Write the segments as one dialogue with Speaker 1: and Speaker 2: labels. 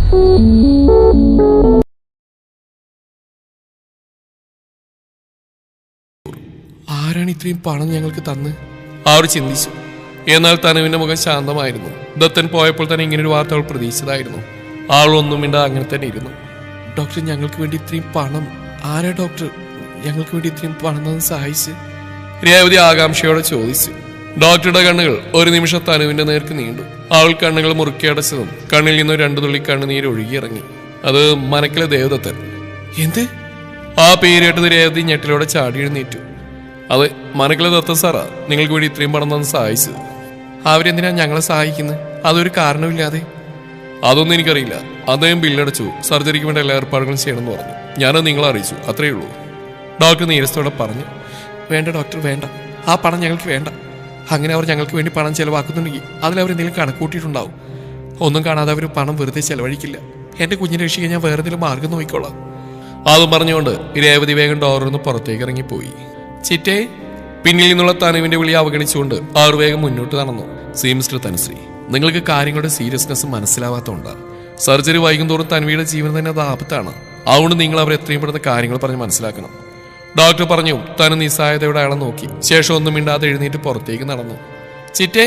Speaker 1: ആരാണ് ഇത്രയും പണം ഞങ്ങൾക്ക് തന്ന്? അവർ ചിന്തിച്ചു. എന്നാൽ തനുവിന്റെ മുഖം ശാന്തമായിരുന്നു. ദത്തൻ പോയപ്പോൾ തന്നെ ഇങ്ങനൊരു വാർത്ത അവൾ പ്രതീക്ഷിച്ചതായിരുന്നു. ആളൊന്നും മിണ്ടാ അങ്ങനെ തന്നെ ഇരുന്നു. ഡോക്ടർ, ഞങ്ങൾക്ക് വേണ്ടി ഇത്രയും പണം ആരാ ഡോക്ടർ ഞങ്ങൾക്ക് വേണ്ടി ഇത്രയും പണം തന്ന് സഹായിച്ച്? രേവതി ആകാംക്ഷയോടെ ചോദിച്ചു. ഡോക്ടറുടെ കണ്ണുകൾ ഒരു നിമിഷം തനുവിന്റെ നേർക്ക് നീണ്ടു. അവൾ കണ്ണുകൾ മുറുക്കി അടച്ചതും കണ്ണിൽ നിന്ന് 2 തുള്ളി കണ്ണുനീര് ഒഴുകിയിറങ്ങി. അത് മനക്കിലെ ദേവദത്തൻ. എന്ത്? ആ പേരേട്ടത് രേവതി ഞെട്ടിലോടെ ചാടി എഴുന്നേറ്റു. അത് മനക്കിലെ ദത്തൻ സാറാ നിങ്ങൾക്ക് വേണ്ടി ഇത്രയും പണം തന്ന് സഹായിച്ചത്. അവരെന്തിനാ ഞങ്ങളെ സഹായിക്കുന്നത്? അതൊരു കാരണമില്ലാതെ. അതൊന്നും എനിക്കറിയില്ല. അദ്ദേഹം ബില്ലടച്ചു, സർജറിക്ക് വേണ്ട എല്ലാ ഏർപ്പാടുകളും ചെയ്യണമെന്ന് പറഞ്ഞു. ഞാനത് നിങ്ങളെ അറിയിച്ചു, അത്രയേ ഉള്ളൂ. ഡോക്ടർ നീരസത്തോടെ പറഞ്ഞു. വേണ്ട ഡോക്ടർ, വേണ്ട. ആ പണം ഞങ്ങൾക്ക് വേണ്ട. അങ്ങനെ അവർ ഞങ്ങൾക്ക് വേണ്ടി പണം ചെലവാക്കുന്നുണ്ടെങ്കിൽ അതിലവരെന്തെങ്കിലും കണക്കൂട്ടിയിട്ടുണ്ടാവും. ഒന്നും കാണാതെ അവർ പണം വെറുതെ ചെലവഴിക്കില്ല. എന്റെ കുഞ്ഞിനെ രക്ഷിക്കാൻ ഞാൻ വേറെ എന്തെങ്കിലും മാർഗം നോക്കിക്കോളാം. അതും പറഞ്ഞുകൊണ്ട് രേവതി വേഗം ഡോറിന്ന് പുറത്തേക്ക് ഇറങ്ങിപ്പോയി. ചിറ്റേ, പിന്നിൽ നിന്നുള്ള തനുവിന്റെ വിളി അവഗണിച്ചുകൊണ്ട് അവർ വേഗം മുന്നോട്ട് നടന്നു. സി മിസ്റ്റർ തനുശ്രീ, നിങ്ങൾക്ക് കാര്യങ്ങളുടെ സീരിയസ്നെസ് മനസ്സിലാവാത്തതുകൊണ്ടാണ്. സർജറി വൈകുന്തോറും തനുവിയുടെ ജീവൻ തന്നെ അത് ആപത്താണ്. അതുകൊണ്ട് നിങ്ങൾ അവർ എത്രയും പെടുന്ന കാര്യങ്ങൾ പറഞ്ഞ് മനസ്സിലാക്കണം. ഡോക്ടർ പറഞ്ഞു. തനു നിസ്സഹായതയോടെ അയാളെ നോക്കി. ശേഷം ഒന്നും മിണ്ടാതെ എഴുന്നേറ്റ് പുറത്തേക്ക് നടന്നു. ചിറ്റേ,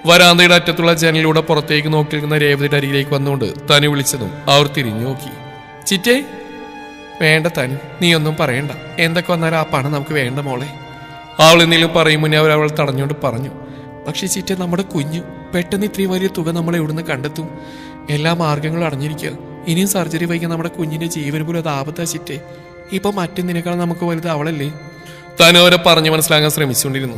Speaker 1: വരാന്തയുടെ അറ്റത്തുള്ള ജനലിലൂടെ പുറത്തേക്ക് നോക്കി നിൽക്കുന്ന രേവതിയുടെ അരികിലേക്ക് വന്നുകൊണ്ട് തനു വിളിച്ചതും അവർ തിരിഞ്ഞു നോക്കി. ചിറ്റേ, വേണ്ട തനു, നീ ഒന്നും പറയണ്ട. എന്തൊക്കെ വന്നാലും ആ പണം നമുക്ക് വേണ്ട മോളെ. അവൾ എന്തെങ്കിലും പറയും മുന്നേ അവൾ തടഞ്ഞുകൊണ്ട് പറഞ്ഞു. പക്ഷെ ചിറ്റേ, നമ്മുടെ കുഞ്ഞു പെട്ടെന്ന് ഇത്രയും വലിയ തുക നമ്മൾ എവിടുന്ന് കണ്ടെത്തും? എല്ലാ മാർഗങ്ങളും അടഞ്ഞിരിക്കുക. ഇനിയും സർജറി വൈകി നമ്മുടെ കുഞ്ഞിന്റെ ജീവന് പോലും അത് ആപത്താ ചിറ്റേ. ഇപ്പൊ മറ്റെന്തിനേക്കാൾ നമുക്ക് വലുത് അവളല്ലേ? തനു അവരെ പറഞ്ഞു മനസ്സിലാക്കാൻ ശ്രമിച്ചുകൊണ്ടിരുന്നു.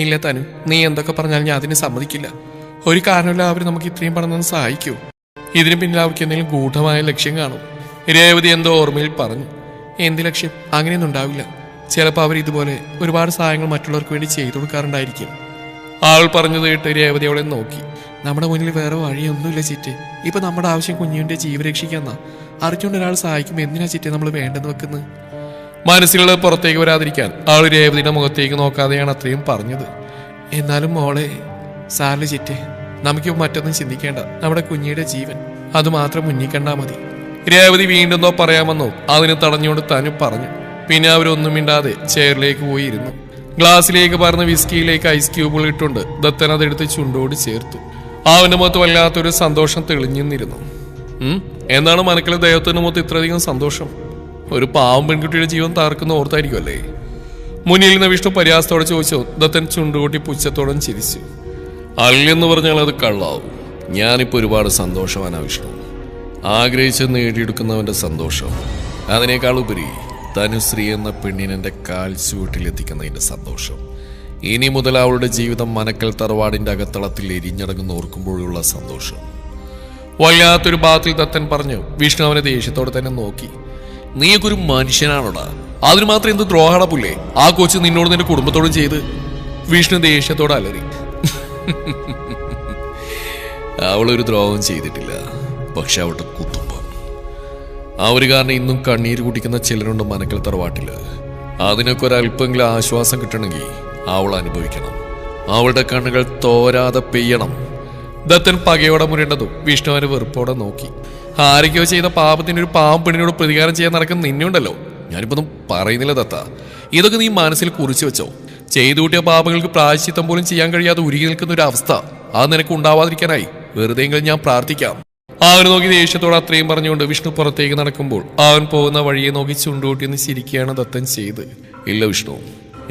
Speaker 1: ഇല്ല തനു, നീ എന്തൊക്കെ പറഞ്ഞാലും ഞാൻ അതിന് സമ്മതിക്കില്ല. ഒരു കാരണമില്ല അവർ നമുക്ക് ഇത്രയും പണം തന്ന് സഹായിക്കൂ. ഇതിന് പിന്നിൽ അവർക്ക് എന്തെങ്കിലും ഗൂഢമായ ലക്ഷ്യം കാണും. രേവതി എന്തോ ഓർമ്മയിൽ പറഞ്ഞു. എന്ത് ലക്ഷ്യം? അങ്ങനെയൊന്നും ഉണ്ടാവില്ല. ചിലപ്പോൾ അവർ ഇതുപോലെ ഒരുപാട് സഹായങ്ങൾ മറ്റുള്ളവർക്ക് വേണ്ടി ചെയ്തു കൊടുക്കാറുണ്ടായിരിക്കും. ആൾ പറഞ്ഞത് കേട്ട് രേവതി അവളെ നോക്കി. നമ്മുടെ മുന്നിൽ വേറെ വഴിയൊന്നുമില്ല ചിറ്റേ. ഇപ്പൊ നമ്മുടെ ആവശ്യം കുഞ്ഞിന്റെ ജീവൻ രക്ഷിക്കാന്നാ. അറിഞ്ഞുകൊണ്ട് ഒരാൾ സഹായിക്കുമ്പോൾ എന്തിനാ ചിറ്റേ നമ്മൾ വേണ്ടെന്ന് വെക്കുന്നത്? മനസ്സിലുള്ള പുറത്തേക്ക് വരാതിരിക്കാൻ ആൾ രേവതിയുടെ മുഖത്തേക്ക് നോക്കാതെയാണ് അത്രയും പറഞ്ഞത്. എന്നാലും മോളെ, സാറില് ചിറ്റേ, നമുക്കിപ്പോൾ മറ്റൊന്നും ചിന്തിക്കേണ്ട. നമ്മുടെ കുഞ്ഞിയുടെ ജീവൻ അത് മാത്രം മുന്നിൽ കണ്ടാൽ മതി. രേവതി വീണ്ടെന്തോ പറയാമെന്നോ അതിന് തടഞ്ഞുകൊണ്ട് തനു പറഞ്ഞു. പിന്നെ അവരൊന്നും മിണ്ടാതെ ചെയറിലേക്ക് പോയിരുന്നു. ഗ്ലാസ്സിലേക്ക് പറഞ്ഞ വിസ്കിയിലേക്ക് ഐസ് ക്യൂബുകൾ ഇട്ടുണ്ട് ദത്തൻ അതെടുത്ത് ചുണ്ടോട് ചേർത്തു. അവന്റെ മുഖത്ത് വല്ലാത്തൊരു സന്തോഷം തെളിഞ്ഞു നിന്നിരുന്നു. എന്താണ് മനക്കിലെ ദൈവത്തിന്റെ മുഖത്ത് ഇത്രയധികം സന്തോഷം? ഒരു പാവം പെൺകുട്ടിയുടെ ജീവൻ തകർക്കുന്ന ഓർത്തായിരിക്കും അല്ലേ? മുന്നിൽ നിന്ന് വിഷ്ണു പരിഹാസത്തോടെ ചോദിച്ചു. ദത്തൻ ചുണ്ടുകൂട്ടി പുച്ഛത്തോടെ ചിരിച്ചു. അല്ലെന്ന് പറഞ്ഞാൽ അത് കള്ളാവും. ഞാനിപ്പോ ഒരുപാട് സന്തോഷവാനാ വിഷ്ണു. ആഗ്രഹിച്ച് നേടിയെടുക്കുന്നവന്റെ സന്തോഷം, അതിനേക്കാൾ ഉപരി തനുശ്രീ എന്ന പെണ്ണിനെന്റെ കാൽ ചൂട്ടിലെത്തിക്കുന്നതിന്റെ സന്തോഷം. ഇനി മുതൽ അവളുടെ ജീവിതം മനക്കൽ തറവാടിന്റെ അകത്തളത്തിൽ എരിഞ്ഞടങ്ങുന്ന ഓർക്കുമ്പോഴുള്ള സന്തോഷം. വല്ലാത്തൊരു ഭാഗത്തിൽ ദത്തൻ പറഞ്ഞു. വിഷ്ണു അവനെ ദേഷ്യത്തോടെ തന്നെ നോക്കി. നീയൊക്കെ ഒരു മനുഷ്യനാണോടാ? അതിന് മാത്രം എന്ത് ദ്രോഹട പുല്ലേ ആ കൊച്ചു നിന്നോട് നിന്റെ കുടുംബത്തോടും ചെയ്ത്? വിഷ്ണു ദേഷ്യത്തോടെ അലറി. അവളൊരു ദ്രോഹം ചെയ്തിട്ടില്ല. പക്ഷെ അവളുടെ കുടുംബം, അവര് കാരണം ഇന്നും കണ്ണീര് കുടിക്കുന്ന ചിലരുണ്ട് മനക്കൽ തറവാട്ടില്. അതിനൊക്കെ ഒരല്പെങ്കിലും ആശ്വാസം കിട്ടണമെങ്കിൽ അവൾ അനുഭവിക്കണം. അവളുടെ കണ്ണുകൾ തോരാതെ പെയ്യണം. ദത്തൻ പകയോടെ മുരേണ്ടതും വിഷ്ണു അവനെ വെറുപ്പോടെ നോക്കി. ആരൊക്കെയോ ചെയ്ത പാപത്തിന് ഒരു പാവം പെണ്ണിനോട് പ്രതികാരം ചെയ്യാൻ നടക്കുന്ന നിന്നുണ്ടല്ലോ. ഞാനിപ്പോ ഒന്നും പറയുന്നില്ല ദത്ത. ഇതൊക്കെ നീ മനസ്സിൽ കുറിച്ചു വെച്ചോ. ചെയ്തു കൂട്ടിയ പാപങ്ങൾക്ക് പ്രായശ്ചിത്തം പോലും ചെയ്യാൻ കഴിയാതെ ഉരുകി നിൽക്കുന്ന ഒരു അവസ്ഥ അത് നിനക്ക് ഉണ്ടാവാതിരിക്കാനായി വെറുതെയെങ്കിലും ഞാൻ പ്രാർത്ഥിക്കാം. അവന് നോക്കി ദേഷ്യത്തോടെ അത്രയും പറഞ്ഞുകൊണ്ട് വിഷ്ണു പുറത്തേക്ക് നടക്കുമ്പോൾ അവൻ പോകുന്ന വഴിയെ നോക്കി ചുണ്ടുകൂട്ടിയെന്ന് ചിരിക്കുകയാണ് ദത്തൻ ചെയ്ത്. ഇല്ല വിഷ്ണു,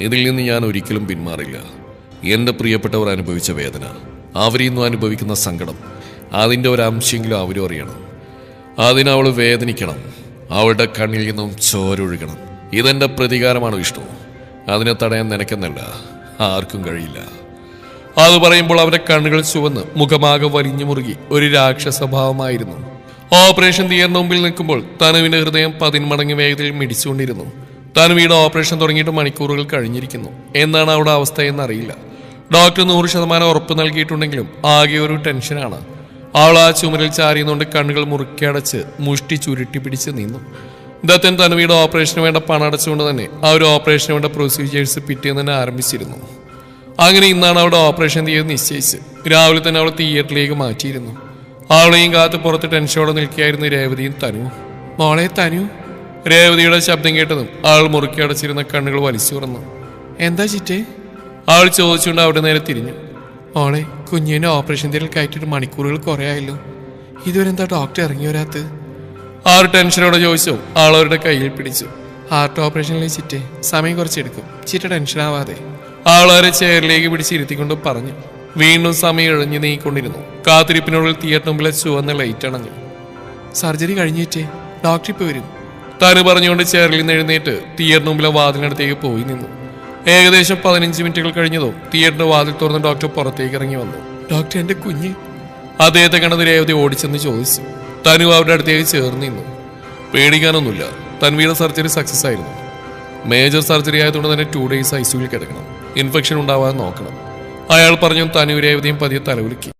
Speaker 1: ഇതിൽ നിന്ന് ഞാൻ ഒരിക്കലും പിന്മാറില്ല. എന്റെ പ്രിയപ്പെട്ടവർ അനുഭവിച്ച വേദന, അവരിന്നും അനുഭവിക്കുന്ന സങ്കടം, അതിൻ്റെ ഒരംശമെങ്കിലും അവരും അറിയണം. അതിനവൾ വേദനിക്കണം. അവളുടെ കണ്ണിൽ നിന്നും ചോരൊഴുകണം. ഇതെന്റെ പ്രതികാരമാണ് വിഷ്ണു. അതിനെ തടയാൻ നിനക്കെന്നല്ല ആർക്കും കഴിയില്ല. അത് പറയുമ്പോൾ അവരുടെ കണ്ണുകൾ ചുവന്ന് മുഖമാകെ വലിഞ്ഞു മുറുകി ഒരു രാക്ഷസഭാവമായിരുന്നു. ഓപ്പറേഷൻ തിയേറ്ററിന് മുമ്പിൽ നിൽക്കുമ്പോൾ തനുവിന്റെ ഹൃദയം 10 മടങ്ങ് വേഗതയിൽ മിടിച്ചുകൊണ്ടിരുന്നു. തനുവിയുടെ ഓപ്പറേഷൻ തുടങ്ങിയിട്ട് മണിക്കൂറുകൾ കഴിഞ്ഞിരിക്കുന്നു. എന്നാണ് അവിടെ അവസ്ഥ എന്നറിയില്ല. ഡോക്ടർ 100% ഉറപ്പ് നൽകിയിട്ടുണ്ടെങ്കിലും ആകെ ഒരു ടെൻഷനാണ്. അവൾ ആ ചുമരിൽ ചാരിയുന്നുകൊണ്ട് കണ്ണുകൾ മുറുക്കി അടച്ച് മുഷ്ടി ചുരുട്ടി പിടിച്ച് നിന്നു. ദത്തൻ തനുവിയുടെ ഓപ്പറേഷന് വേണ്ട പണം അടച്ചുകൊണ്ട് തന്നെ ആ ഒരു ഓപ്പറേഷന് വേണ്ട പ്രൊസീജിയേഴ്സ് പിറ്റേന്ന് തന്നെ ആരംഭിച്ചിരുന്നു. അങ്ങനെ ഇന്നാണ് അവിടെ ഓപ്പറേഷൻ തീയതി നിശ്ചയിച്ച് രാവിലെ തന്നെ അവൾ തിയേറ്ററിലേക്ക് മാറ്റിയിരുന്നു. അവളെയും കാത്ത് പുറത്ത് ടെൻഷനോടെ നിൽക്കുകയായിരുന്നു രേവതിയും തനു. മോളെ തനു. രേവതിയുടെ ശബ്ദം കേട്ടതും ആൾ മുറുക്കി അടച്ചിരുന്ന കണ്ണുകൾ വലിച്ചു തുറന്നു. എന്താ ചിറ്റേ? ആൾ ചോദിച്ചുകൊണ്ട് അവിടെ നേരെ തിരിഞ്ഞു. മോളെ, കുഞ്ഞിനെ ഓപ്പറേഷൻ തിയേറ്ററിൽ കയറ്റിയിട്ട് മണിക്കൂറുകൾ കുറേ ആയല്ലോ. ഇതുവരെ എന്താ ഡോക്ടർ ഇറങ്ങി വരാത്ത? ആൾ ടെൻഷനോടെ ചോദിച്ചു. ആൾ അവരുടെ കയ്യിൽ പിടിച്ചു. ഹാർട്ട് ഓപ്പറേഷനിലെ ചിറ്റേ, സമയം കുറച്ചെടുക്കും, ചിറ്റ ടെൻഷനാവാതെ. ആളവരെ ചെയറിലേക്ക് പിടിച്ചിരുത്തിക്കൊണ്ട് പറഞ്ഞു. വീണ്ടും സമയം ഇഴഞ്ഞു നീങ്ങിക്കൊണ്ടിരുന്നു. കാത്തിരിപ്പിനുള്ളിൽ തിയേറ്റർ മുമ്പിലെ ചുവന്ന ലൈറ്റ് അണഞ്ഞു. സർജറി കഴിഞ്ഞിട്ടേ, ഡോക്ടർ ഇപ്പോൾ വരും. തനു പറഞ്ഞുകൊണ്ട് ചെയറിൽ നിന്ന് എഴുന്നേറ്റ് തിയേറ്റർ മുമ്പിലെ വാതിലിനടുത്തേക്ക് പോയി നിന്നു. ഏകദേശം 15 മിനിറ്റുകൾ കഴിഞ്ഞതോ തിയേറ്ററിന്റെ വാതിൽ തുറന്ന് ഡോക്ടർ പുറത്തേക്ക് ഇറങ്ങി വന്നു. ഡോക്ടർ, എന്റെ കുഞ്ഞ്. അദ്ദേഹത്തെ കണ്ടത് രേവതി ഓടിച്ചെന്ന് ചോദിച്ചു. തനു അവരുടെ അടുത്തേക്ക് ചേർന്ന് നിന്നു. പേടിക്കാനൊന്നുമില്ല, തൻവിയുടെ സർജറി സക്സസ് ആയിരുന്നു. മേജർ സർജറി ആയതുകൊണ്ട് തന്നെ 2 days ICUവിൽ കിടക്കണം. ഇൻഫെക്ഷൻ ഉണ്ടാവാതെ നോക്കണം. അയാൾ പറഞ്ഞു. തനു രേവതിയും പതിയെ തലകുലുക്കി.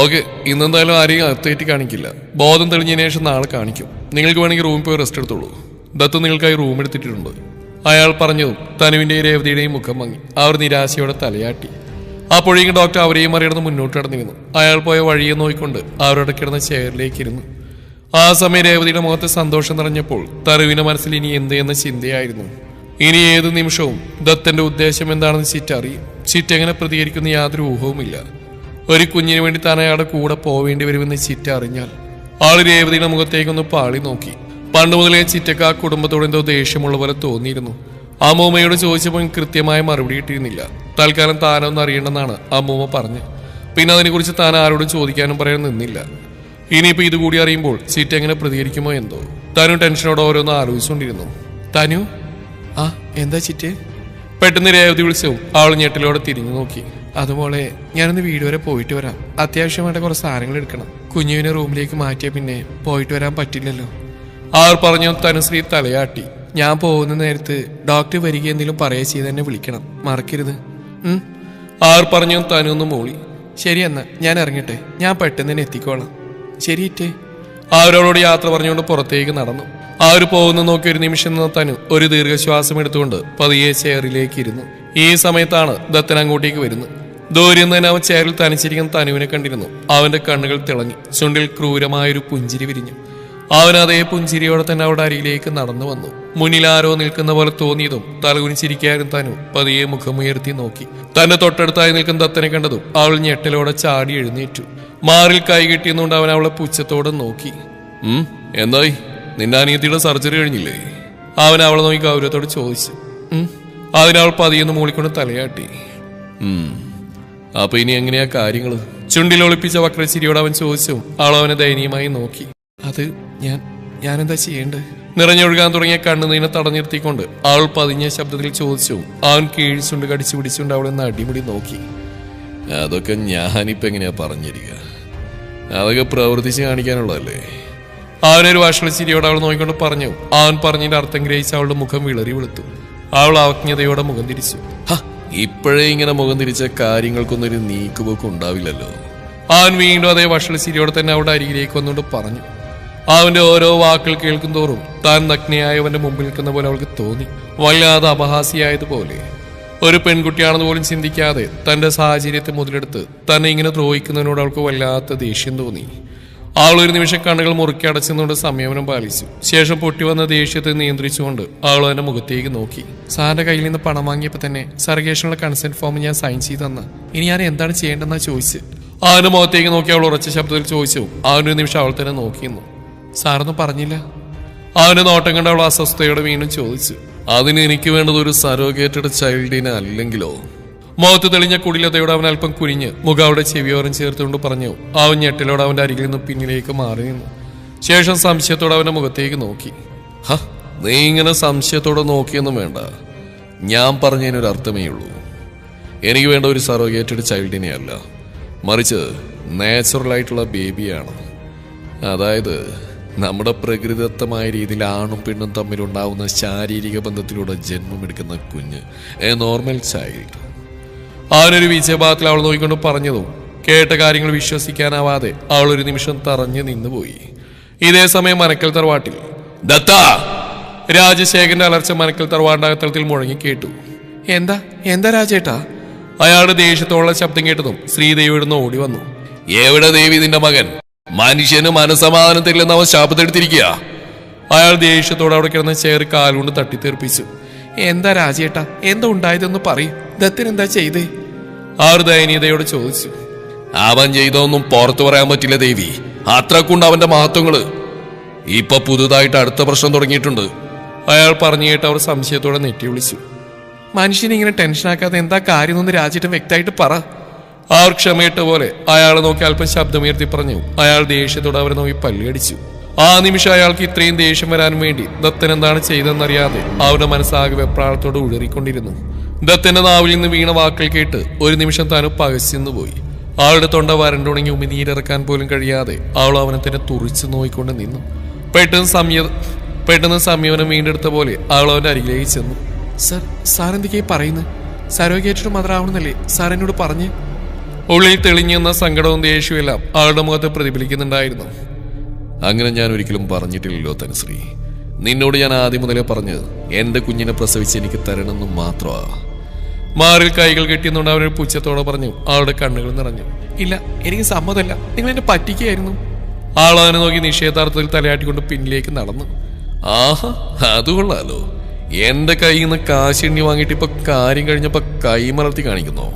Speaker 1: ഓക്കെ, ഇന്നെന്തായാലും ആരെയും അകത്തേറ്റി കാണിക്കില്ല. ബോധം തെളിഞ്ഞതിന് ശേഷം നാളെ കാണിക്കും. നിങ്ങൾക്ക് വേണമെങ്കിൽ റൂമിൽ പോയി റെസ്റ്റ് എടുത്തോളൂ. ദത്ത് നിങ്ങൾക്കായി റൂം എടുത്തിട്ടുണ്ട്. അയാൾ പറഞ്ഞതും തനുവിന്റെയും രേവതിയുടെയും മുഖം മങ്ങി. അവർ നിരാശയോടെ തലയാട്ടി. അപ്പോഴേക്കും ഡോക്ടർ അവരെയും മറികടന്ന് മുന്നോട്ട് കടന്നിരുന്നു. അയാൾ പോയ വഴിയെ നോക്കിക്കൊണ്ട് അവരുടെ കിടന്ന ചെയറിലേക്ക് ഇരുന്നു. ആ സമയം രേവതിയുടെ മുഖത്ത് സന്തോഷം നിറഞ്ഞപ്പോൾ തനുവിന്റെ മനസ്സിൽ ഇനി എന്ത് എന്ന ചിന്തയായിരുന്നു. ഇനി ഏത് നിമിഷവും ദത്തന്റെ ഉദ്ദേശം എന്താണെന്ന് ചിറ്റ അറിയും. ചിറ്റ എങ്ങനെ പ്രതികരിക്കുന്ന യാതൊരു ഊഹവുമില്ല. ഒരു കുഞ്ഞിന് വേണ്ടി താൻ അയാളുടെ കൂടെ പോവേണ്ടി വരുമെന്ന് ചിറ്റ അറിഞ്ഞാൽ ആള് രേവതിയുടെ മുഖത്തേക്കൊന്ന് പാളി നോക്കി. പണ്ട് മുതലേ ചിറ്റക്ക് ആ കുടുംബത്തോട് എന്തോ ദേഷ്യമുള്ള പോലെ തോന്നിയിരുന്നു. അമ്മൂമ്മയോട് ചോദിച്ചപ്പോൾ കൃത്യമായ മറുപടി കിട്ടിയിരുന്നില്ല. തൽക്കാലം താനൊന്നും അറിയണമെന്നാണ് അമ്മൂമ്മ പറഞ്ഞത്. പിന്നെ അതിനെക്കുറിച്ച് താൻ ആരോടും ചോദിക്കാനും പറയാൻ നിന്നില്ല. ഇനിയിപ്പോ ഇതുകൂടി അറിയുമ്പോൾ ചിറ്റ എങ്ങനെ പ്രതികരിക്കുമോ എന്തോ. തനു ടെൻഷനോടെ ഓരോന്ന് ആലോചിച്ചുകൊണ്ടിരുന്നു. തനു, ആ എന്താ ചിറ്റേ? പെട്ടെന്ന് രേവതി വിളിച്ചു. അവൾ ഞെട്ടലോടെ തിരിഞ്ഞു നോക്കി. അതുപോലെ ഞാനൊന്ന് വീട് വരെ പോയിട്ട് വരാം. അത്യാവശ്യമായിട്ട് കുറച്ച് സാധനങ്ങൾ എടുക്കണം. കുഞ്ഞുവിനെ റൂമിലേക്ക് മാറ്റിയ പിന്നെ പോയിട്ട് വരാൻ പറ്റില്ലല്ലോ. അവർ പറഞ്ഞു. തനുശ്രീ തലയാട്ടി. ഞാൻ പോകുന്ന നേരത്ത് ഡോക്ടർ വരിക എന്തെങ്കിലും പറയുക ചെയ്ത് തന്നെ വിളിക്കണം, മറക്കരുത്. അവർ പറഞ്ഞു. തനൊന്ന് മൂളി. ശരി, എന്നാ ഞാൻ ഇറങ്ങട്ടെ. ഞാൻ പെട്ടെന്ന് തന്നെ എത്തിക്കോളാം. ശരിയിട്ടേ. അവരോട് യാത്ര പറഞ്ഞുകൊണ്ട് പുറത്തേക്ക് നടന്നു. അവർ പോകുന്ന നോക്കി ഒരു നിമിഷം നിന്ന് തനു ഒരു ദീർഘശ്വാസം എടുത്തുകൊണ്ട് പതിയെ ചെയറിലേക്ക് ഇരുന്നു. ഈ സമയത്താണ് ദത്തൻ അങ്ങോട്ടേക്ക് വരുന്നത്. ദൂരം തന്നെ അവൻ ചെയറിൽ തനിച്ചിരിക്കുന്ന തനുവിനെ കണ്ടിരുന്നു. അവന്റെ കണ്ണുകൾ തിളങ്ങി. ചുണ്ടിൽ ക്രൂരമായൊരു പുഞ്ചിരി വിരിഞ്ഞു. അവൻ അതേ പുഞ്ചിരിയോടെ തന്നെ അവരുടെ അരിയിലേക്ക് നടന്നു വന്നു. മുന്നിൽ ആരോ നിൽക്കുന്ന പോലെ തോന്നിയതും തലകുനിച്ചിരിക്കാനും തനു പതിയെ മുഖമുയർത്തി നോക്കി. തന്റെ തൊട്ടടുത്തായി നിൽക്കുന്ന ദത്തനെ കണ്ടതും അവൾ ഞെട്ടലോടെ ചാടി എഴുന്നേറ്റു. മാറിൽ കൈ കെട്ടിയെന്നുകൊണ്ട് അവൻ അവളെ പുച്ഛത്തോടെ നോക്കി. എന്തായി, നിന്റെ അനിയത്തിയുടെ സർജറി കഴിഞ്ഞില്ലേ? അവൻ അവളെ നോക്കി ഗൗരവത്തോട് ചോദിച്ചു. അതിനവൾ പതിയൊന്ന് മൂളിക്കൊണ്ട് തലയാട്ടി. അപ്പൊ ഇനി എങ്ങനെയാ കാര്യങ്ങള്? ചുണ്ടിൽ ഒളിപ്പിച്ച വക്രച്ചിരിയോട് അവൻ ചോദിച്ചു. അവൾ അവനെ ദയനീയമായി നോക്കി. അത് ഞാനെന്താ ചെയ്യേണ്ടത്? നിറഞ്ഞൊഴുകാൻ തുടങ്ങിയ കണ്ണുനീനെ തടഞ്ഞിരുത്തിക്കൊണ്ട് അവൾ പതിഞ്ഞ ശബ്ദത്തിൽ ചോദിച്ചു. അവൻ കീഴ്ച്ചുണ്ട് കടിച്ചു പിടിച്ചുകൊണ്ട് അവളെ ഒന്ന് അടിമുടി നോക്കി. അതൊക്കെ ഞാനിപ്പോ എങ്ങനെയാ പറഞ്ഞിരിക്കുക? അതൊക്കെ പ്രവർത്തിച്ച് കാണിക്കാനുള്ളതല്ലേ? അവനൊരു വഷളച്ചിരിയോട് അവൾ നോക്കിക്കൊണ്ട് പറഞ്ഞു. അവൻ പറഞ്ഞതിന്റെ അർത്ഥം ഗ്രഹിച്ച് അവളുടെ മുഖം വിളറി വെളുത്തു. അവൾ അവജ്ഞതയോടെ മുഖം തിരിച്ചു. ഇപ്പോഴേ ഇങ്ങനെ മുഖം തിരിച്ച കാര്യങ്ങൾക്കൊന്നൊരു നീക്കുപോക്ക് ഉണ്ടാവില്ലല്ലോ. അവൻ വീണ്ടും അതേ വഷളച്ചിരിയോടെ തന്നെ അവളുടെ അരികിലേക്ക് വന്നുകൊണ്ട് പറഞ്ഞു. അവന്റെ ഓരോ വാക്കുകൾ കേൾക്കും തോറും താൻ നഗ്നയായവന്റെ മുമ്പിൽ നിൽക്കുന്ന പോലെ അവൾക്ക് തോന്നി. വല്ലാതെ അപഹാസ്യായതുപോലെ. ഒരു പെൺകുട്ടിയാണെന്ന് പോലും ചിന്തിക്കാതെ തന്റെ സാഹചര്യത്തെ മുതലെടുത്ത് തന്നെ ഇങ്ങനെ ദ്രോഹിക്കുന്നതിനോട് അവൾക്ക് വല്ലാത്ത ദേഷ്യം തോന്നി. അവൾ ഒരു നിമിഷം കണ്ണുകൾ മുറുക്കി അടച്ചുകൊണ്ട് സംയമനം പാലിച്ചു. ശേഷം പൊട്ടിവന്ന ദേഷ്യത്തെ നിയന്ത്രിച്ചുകൊണ്ട് അവൾ അവന്റെ മുഖത്തേക്ക് നോക്കി. സാറിന്റെ കയ്യിൽ നിന്ന് പണം വാങ്ങിയപ്പോൾ തന്നെ സർഗേഷനുള്ള കൺസെന്റ് ഫോം ഞാൻ സൈൻ ചെയ്ത് തന്ന. ഇനി ഞാൻ എന്താണ് ചെയ്യേണ്ടെന്നാ ചോദിച്ചു. അവന്റെ മുഖത്തേക്ക് നോക്കി അവൾ ഉറച്ച ശബ്ദത്തിൽ ചോദിച്ചു. അവനൊരു നിമിഷം അവൾ തന്നെ നോക്കിയിരുന്നു. സാറൊന്നും പറഞ്ഞില്ല. അവന്റെ നോട്ടം കണ്ട് അവൾ അസ്വസ്ഥയോടെ വീണ്ടും ചോദിച്ചു. അതിന് എനിക്ക് വേണ്ടത് ഒരു സറോഗേറ്റഡ് ചൈൽഡിനെ അല്ലെങ്കിലോ? മുഖത്ത് തെളിഞ്ഞ കുടിലതയോടെ അവൻ അല്പം കുനിഞ്ഞ് മുഖം അവിടെ ചെവിയോരം ചേർത്തുകൊണ്ട് പറഞ്ഞു. അവൻ ഞെട്ടലോടെ അവന്റെ അരികിൽ നിന്ന് പിന്നിലേക്ക് മാറി നിന്നു. ശേഷം സംശയത്തോടെ അവന്റെ മുഖത്തേക്ക് നോക്കി. നീ ഇങ്ങനെ സംശയത്തോടെ നോക്കിയൊന്നും വേണ്ട. ഞാൻ പറഞ്ഞതിനൊരു അർത്ഥമേ ഉള്ളൂ. എനിക്ക് വേണ്ട ഒരു സറോഗേറ്റഡ് ചൈൽഡിനെ അല്ല, മറിച്ച് നാച്ചുറലായിട്ടുള്ള ബേബിയാണ്. അതായത് നമ്മുടെ പ്രകൃതിദത്തമായ രീതിയിൽ ആണും പെണ്ണും തമ്മിലുണ്ടാവുന്ന ശാരീരിക ബന്ധത്തിലൂടെ ജന്മമെടുക്കുന്ന കുഞ്ഞ്, എ നോർമൽ ചൈൽഡ്. അവനൊരു വിജയഭാഗത്തിൽ അവൾ നോക്കിക്കൊണ്ട് പറഞ്ഞതും കേട്ട കാര്യങ്ങൾ വിശ്വസിക്കാനാവാതെ അവൾ ഒരു നിമിഷം തറഞ്ഞു നിന്നുപോയി. ഇതേ സമയം മനക്കൽ തറവാട്ടിൽ ദത്താ! രാജശേഖരന്റെ അലർച്ച മനക്കൽ തറവാട്ടകത്തളത്തിൽ മുഴങ്ങി കേട്ടു. എന്താ എന്താ രാജേട്ടാ? അയാളുടെ ദേഷ്യത്തോടുള്ള ശബ്ദം കേട്ടതും ശ്രീദേവി ഇവിടുന്ന് ഓടി വന്നു. എവിടെ ദേവി നിന്റെ മകൻ? മനുഷ്യന് മനസമാധാനം തരില്ലെന്ന് അവൻ ശാപത്തെടുത്തിരിക്കുക. അയാൾ ദേഷ്യത്തോടെ അവിടെ കിടന്ന ചെയർ കാലുകൊണ്ട് തട്ടിത്തെറിപ്പിച്ചു. എന്താ രാജേട്ടാ, എന്താ ഉണ്ടായതെന്ന് പറയും. ദത്തൻ എന്താ ചെയ്തേ? ആർ ദയനീയതയോട് ചോദിച്ചു. അവൻ ചെയ്തൊന്നും പുറത്തു പറയാൻ പറ്റില്ല ദേവി. അത്രക്കുണ്ട് അവന്റെ മഹത്വങ്ങള്. ഇപ്പൊ പുതുതായിട്ട് അടുത്ത പ്രശ്നം തുടങ്ങിയിട്ടുണ്ട്. അയാൾ പറഞ്ഞു കേട്ട് അവർ സംശയത്തോടെ നെറ്റി വിളിച്ചു. മനുഷ്യനെ ഇങ്ങനെ ടെൻഷനാക്കാതെ എന്താ കാര്യം എന്ന് രാജേട്ടൻ വ്യക്തമായിട്ട് പറ. അവർ ക്ഷമയിട്ട പോലെ അയാളെ നോക്കി അല്പം ശബ്ദമുയർത്തി പറഞ്ഞു. അയാൾ ദേഷ്യത്തോടെ അവരെ നോക്കി പല്ലിയടിച്ചു. ആ നിമിഷം അയാൾക്ക് ഇത്രയും ദേഷ്യം വരാൻ വേണ്ടി ദത്തൻ എന്താണ് ചെയ്തെന്നറിയാതെ അവരുടെ മനസ്സാകെ വെപ്രാളത്തോട് ഉഴറിക്കൊണ്ടിരുന്നു. ദത്തന്റെ നാവിൽ നിന്ന് വീണ വാക്കുകൾ കേട്ട് ഒരു നിമിഷം താനും പകച്ചു പോയി. അവളുടെ തൊണ്ട വരണ്ടുണങ്ങി ഉമിനീരിറക്കാൻ പോലും കഴിയാതെ അവൾ അവനെ തന്നെ തുറിച്ചു നോയിക്കൊണ്ട് നിന്നു. പെട്ടെന്ന് സംയമനം വീണ്ടെടുത്ത പോലെ അവൾ അവന്റെ അരികിലേക്ക് ചെന്നു. സാർ എന്തൊക്കെയായി പറയുന്നത്? സരോഗേറ്റിട്ട് മാത്രമാവണമെന്നല്ലേ സാർ എന്നോട് പറഞ്ഞ്? ഉള്ളിൽ തെളിഞ്ഞെന്ന സങ്കടവും ദേഷ്യവും എല്ലാം അവളുടെ മുഖത്ത് പ്രതിഫലിക്കുന്നുണ്ടായിരുന്നു. അങ്ങനെ ഞാൻ ഒരിക്കലും പറഞ്ഞിട്ടില്ലല്ലോ തനുശ്രീ. നിന്നോട് ഞാൻ ആദ്യം മുതലേ പറഞ്ഞത് എന്റെ കുഞ്ഞിനെ പ്രസവിച്ച് എനിക്ക് തരണമെന്ന് മാത്രമാ. മാറിൽ കൈകൾ കെട്ടിയെന്നുകൊണ്ട് അവനൊരു പുച്ഛത്തോടെ പറഞ്ഞു. അവളുടെ കണ്ണുകൾ നിറഞ്ഞു. ഇല്ല, എനിക്ക് സമ്മതമല്ല, നിങ്ങൾ എന്നെ പറ്റിക്കുകയായിരുന്നു. ആൾ അവനെ നോക്കി നിഷേധാർത്ഥത്തിൽ തലയാട്ടിക്കൊണ്ട് പിന്നിലേക്ക് നടന്നു. ആഹാ, അത് കൊള്ളാലോ. എന്റെ കയ്യിൽ നിന്ന് കാശെണ്ണി വാങ്ങിയിട്ട് ഇപ്പൊ കാര്യം കഴിഞ്ഞപ്പോ കൈ മലർത്തി കാണിക്കുന്നോ?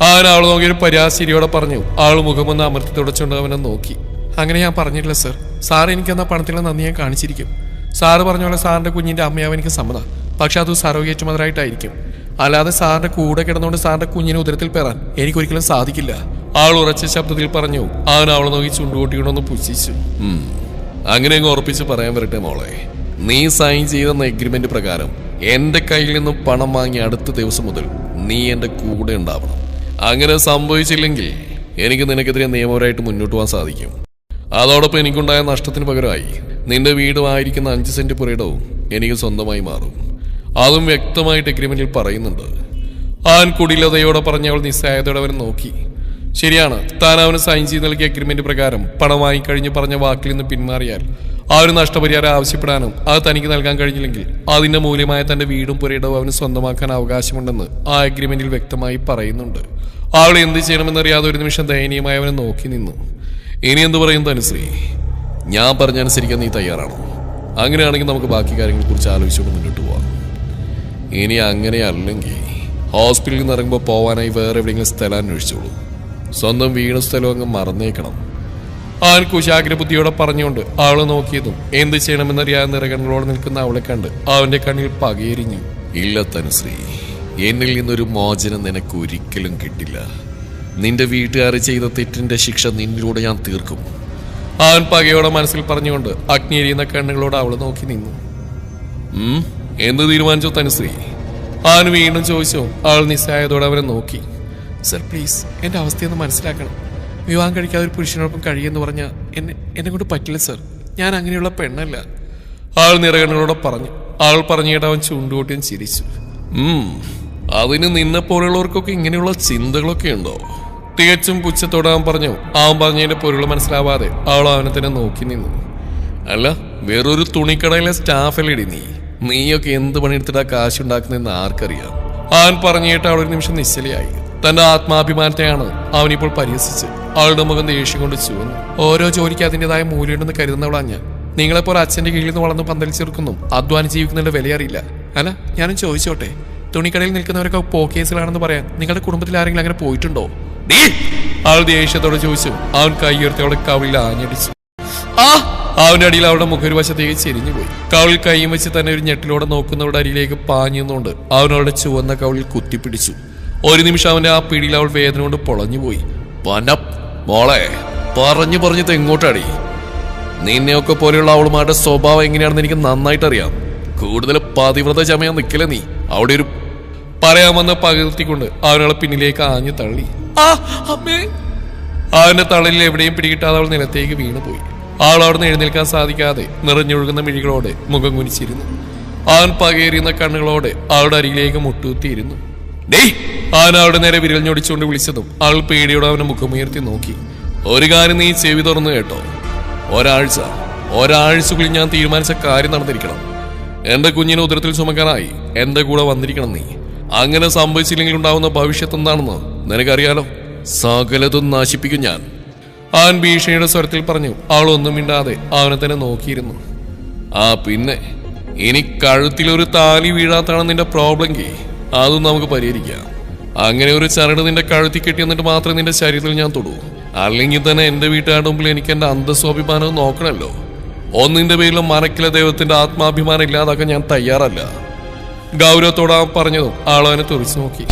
Speaker 1: അവൻ അവളെ നോക്കി ഒരു പരാശരിയോടെ പറഞ്ഞു. ആൾ മുഖമൊന്ന് അമർത്തി തുടച്ചുകൊണ്ട് അവനെ നോക്കി. അങ്ങനെ ഞാൻ പറഞ്ഞിട്ടില്ല സർ. സാർ എനിക്ക് എന്നാ പണത്തിലുള്ള നന്ദി ഞാൻ കാണിച്ചിരിക്കും. സാറ് പറഞ്ഞ പോലെ സാറിന്റെ കുഞ്ഞിന്റെ അമ്മയാവും എനിക്ക് സമ്മതം. പക്ഷെ അത് സരോഗേറ്റ് മദറായിട്ടായിരിക്കും. അല്ലാതെ സാറിന്റെ കൂടെ കിടന്നുകൊണ്ട് സാറിന്റെ കുഞ്ഞിനെ ഉദരത്തിൽ പെറാൻ എനിക്കൊരിക്കലും സാധിക്കില്ല. ആൾ ഉറച്ച ശബ്ദത്തിൽ പറഞ്ഞു. അവൻ അവളെ നോക്കി ചുണ്ടുകൂട്ടിക്കൊണ്ടൊന്ന് പുച്ഛിച്ചു. അങ്ങനെ അങ്ങ് ഉറപ്പിച്ച് പറയാൻ വരട്ടെ മോളെ. നീ സൈൻ ചെയ്തെന്ന എഗ്രിമെന്റ് പ്രകാരം എന്റെ കയ്യിൽ നിന്നും പണം വാങ്ങി അടുത്ത ദിവസം മുതൽ നീ എന്റെ കൂടെ ഉണ്ടാവണം. അങ്ങനെ സംഭവിച്ചില്ലെങ്കിൽ എനിക്ക് നിനക്കെതിരെ നിയമപരമായിട്ട് മുന്നോട്ട് പോകാൻ സാധിക്കും. അതോടൊപ്പം എനിക്കുണ്ടായ നഷ്ടത്തിന് പകരമായി നിന്റെ വീടുമായിരിക്കുന്ന 5 സെന്റ് പുരയിടവും എനിക്ക് സ്വന്തമായി മാറും. അതും വ്യക്തമായിട്ട് എഗ്രിമെന്റിൽ പറയുന്നുണ്ട്. അവൻ കുടിലതയോടെ പറഞ്ഞവൾ നിസ്സായതയോടെ അവനെ നോക്കി. ശരിയാണ്, താൻ അവന് സൈൻ ചെയ്ത് നൽകിയ എഗ്രിമെന്റ് പ്രകാരം പണം വാങ്ങിക്കഴിഞ്ഞ് പറഞ്ഞ വാക്കിൽ നിന്ന് പിന്മാറിയാൽ ആ ഒരു നഷ്ടപരിഹാരം ആവശ്യപ്പെടാനും അത് തനിക്ക് നൽകാൻ കഴിഞ്ഞില്ലെങ്കിൽ അതിന്റെ മൂല്യമായ തന്റെ വീടും പുരയിടവും അവന് സ്വന്തമാക്കാൻ അവകാശമുണ്ടെന്ന് ആ എഗ്രിമെന്റിൽ വ്യക്തമായി പറയുന്നുണ്ട്. അവൾ എന്ത് ചെയ്യണമെന്നറിയാതെ ഒരു നിമിഷം ദയനീയമായി അവനെ നോക്കി നിന്നു. ഇനി എന്ത് പറയും തനുശ്രീ? ഞാൻ പറഞ്ഞനുസരിക്കാൻ നീ തയ്യാറാണോ? അങ്ങനെയാണെങ്കിൽ നമുക്ക് ബാക്കി കാര്യങ്ങളെ കുറിച്ച് ആലോചിച്ചുകൊണ്ട് മുന്നോട്ട് പോവാം. ഇനി അങ്ങനെയല്ലെങ്കിൽ ഹോസ്പിറ്റലിൽ നിന്ന് ഇറങ്ങുമ്പോൾ പോവാനായി വേറെ എവിടെയെങ്കിലും സ്ഥലം അന്വേഷിച്ചോളൂ. സ്വന്തം വീണ സ്ഥലം അങ്ങ് മറന്നേക്കണം. അവൻ കുശാഗ്ര ബുദ്ധിയോടെ പറഞ്ഞുകൊണ്ട് അവളെ നോക്കിയതും എന്ത് ചെയ്യണമെന്നറിയാതെ നിറകണ്ണുകളോടെ നിൽക്കുന്ന അവളെ കണ്ട് അവന്റെ കണ്ണിൽ പകയെരിഞ്ഞു. ഇല്ല തനുശ്രീ, എന്നിൽ നിന്നൊരു മോചനം നിനക്ക് ഒരിക്കലും കിട്ടില്ല. നിന്റെ വീട്ടുകാർ ചെയ്ത തെറ്റിന്റെ ശിക്ഷ നിന്നിലൂടെ ഞാൻ തീർക്കും. അവൻ പകയോടെ മനസ്സിൽ പറഞ്ഞുകൊണ്ട് അഗ്നിയെരിയുന്ന കണ്ണുകളോട് അവളെ നോക്കി നിന്നു. എന്ത് തീരുമാനിച്ചോ തനുശ്രീ? അവൻ വീണ്ടും ചോദിച്ചു. അവൾ നിസ്സായതോടെ അവനെ നോക്കി. സർ പ്ലീസ്, എന്റെ അവസ്ഥയൊന്ന് മനസ്സിലാക്കണം. വിവാഹം കഴിക്കാതെ ഒരു പുരുഷനോടൊപ്പം കഴിയെന്ന് പറഞ്ഞാൽ എന്നെ കൊണ്ട് പറ്റില്ല സർ. ഞാൻ അങ്ങനെയുള്ള പെണ്ണല്ല. അവൾ നിറകണ്ണുകളോടെ പറഞ്ഞു. അവൾ പറഞ്ഞു കേട്ട് അവൻ ചൂണ്ടുകൂട്ടിയും ചിരിച്ചു. അതിന് നിന്നെപ്പോലുള്ളവർക്കൊക്കെ ഇങ്ങനെയുള്ള ചിന്തകളൊക്കെ ഉണ്ടോ? തികച്ചും പുച്ഛത്തോടെ അവൻ പറഞ്ഞു. അവൻ പറഞ്ഞതിന്റെ പൊരുൾ മനസ്സിലാവാതെ അവൾ അവനെ തന്നെ നോക്കി നിന്നു. അല്ല, വേറൊരു തുണിക്കടയിലെ സ്റ്റാഫല്ലേടി നീയൊക്കെ എന്ത് പണിയെടുത്തിട്ടാ കാശുണ്ടാക്കുന്നതെന്ന് ആർക്കറിയാം? അവൻ പറഞ്ഞു കേട്ട് അവളൊരു നിമിഷം നിശ്ചലയായി. തന്റെ ആത്മാഭിമാനത്തെയാണ് അവനിപ്പോൾ പരിഹസിച്ച്. അവളുടെ മുഖം ദേഷ്യം കൊണ്ട് ചുവന്നു. ഓരോ ജോലിക്ക് അതിൻ്റെതായ മൂല്യമുണ്ടെന്ന് കരുതുന്നവളാ ഞാൻ. നിങ്ങളെപ്പോലെ അച്ഛന്റെ കീഴിൽ നിന്ന് വളർന്ന് പന്തലിച്ചെടുക്കുന്നു അധ്വാനം ജീവിക്കുന്നതിന്റെ വില അറിയില്ല. അല്ല, ഞാനും ചോദിച്ചോട്ടെ, തുണിക്കടയിൽ നിൽക്കുന്നവരൊക്കെ പോക്കേസിലാണെന്ന് പറയാൻ നിങ്ങളുടെ കുടുംബത്തിൽ ആരെങ്കിലും അങ്ങനെ പോയിട്ടുണ്ടോ? അവൾ ദേഷ്യത്തോടെ ചോദിച്ചു. അവൻ കൈയുയർത്തി അവളുടെ കവിളിൽ ആഞ്ഞടിച്ചു. അവന്റെ അടിയിൽ അവളുടെ മുഖരുവശത്തേക്ക് ചെരിഞ്ഞുപോയി. കവിളിൽ കൈയും വെച്ച് തന്നെ ഒരു ഞെട്ടിലോടെ നോക്കുന്നവരുടെ അരിയിലേക്ക് പാഞ്ഞുകൊണ്ട് അവൻ അവളുടെ ചുവന്ന കവിളിൽ കുത്തിപ്പിടിച്ചു. ഒരു നിമിഷം അവന്റെ ആ പിടിയിൽ അവൾ വേദന കൊണ്ട് പൊളഞ്ഞുപോയി. മോളെ, പറഞ്ഞത് എങ്ങോട്ടടി? നിന്നെയൊക്കെ പോലെയുള്ള അവളുമാരുടെ സ്വഭാവം എങ്ങനെയാണെന്ന് എനിക്ക് നന്നായിട്ട് അറിയാം. കൂടുതൽ പതിവ്രത ചമയാൻ നിൽക്കില്ല നീ. അവിടെ ഒരു പറയാമെന്ന് പകർത്തിക്കൊണ്ട് അവനവളെ പിന്നിലേക്ക് ആഞ്ഞു തള്ളി. അവന്റെ തളലിൽ എവിടെയും പിടികിട്ടാതെ അവൾ നിലത്തേക്ക് വീണുപോയി. അവൾ അവിടെ നിന്ന് എഴുന്നേൽക്കാൻ സാധിക്കാതെ നിറഞ്ഞൊഴുകുന്ന മിഴികളോടെ മുഖം കുനിച്ചിരുന്നു. അവൻ പകയേറിയുന്ന കണ്ണുകളോടെ അവളുടെ അരികിലേക്ക് മുട്ടുകുത്തിയിരുന്നു. അവൻ അവളുടെ നേരെ വിരൽ ഞൊടിച്ചുകൊണ്ട് വിളിച്ചതും അവൾ പേടിയോടെ അവന്റെ മുഖമുയർത്തി നോക്കി. ഒരു കാര്യം നീ ചെവി തുറന്നു കേട്ടോ. ഒരാഴ്ചക്കുള്ളിൽ ഞാൻ തീരുമാനിച്ച കാര്യം നടന്നിരിക്കണം. എന്റെ കുഞ്ഞിനെ ഉദരത്തിൽ ചുമക്കാനായി എന്റെ കൂടെ വന്നിരിക്കണം നീ. അങ്ങനെ സംഭവിച്ചില്ലെങ്കിൽ ഉണ്ടാവുന്ന ഭവിഷ്യത്ത് എന്താണെന്ന് നിനക്കറിയാലോ. സകലതും നശിപ്പിക്കും ഞാൻ. അവൻ ഭീഷണിയുടെ സ്വരത്തിൽ പറഞ്ഞു. അവൾ ഒന്നും മിണ്ടാതെ അവനെ തന്നെ നോക്കിയിരുന്നു. ആ പിന്നെ ഇനി കഴുത്തിലൊരു താലി വീഴാത്താണ് നിന്റെ പ്രോബ്ലം കേ, അതും നമുക്ക് പരിഹരിക്കാം. അങ്ങനെ ഒരു ചരട് നിന്റെ കഴുത്തി കെട്ടി എന്നിട്ട് മാത്രമേ നിന്റെ ശരീരത്തിൽ ഞാൻ തൊടൂ. അല്ലെങ്കിൽ തന്നെ എന്റെ വീട്ടുകാരുടെ മുമ്പിൽ എനിക്ക് എന്റെ അന്തസ്വാഭിമാനവും നോക്കണമല്ലോ. ഒന്നിന്റെ പേരിലും മനക്കിലെ ദൈവത്തിന്റെ ആത്മാഭിമാനം ഇല്ലാതാക്കാൻ ഞാൻ തയ്യാറല്ല. ഗൗരവത്തോടെ അവൻ പറഞ്ഞതും ആളവനെ തുറച്ചു നോക്കി.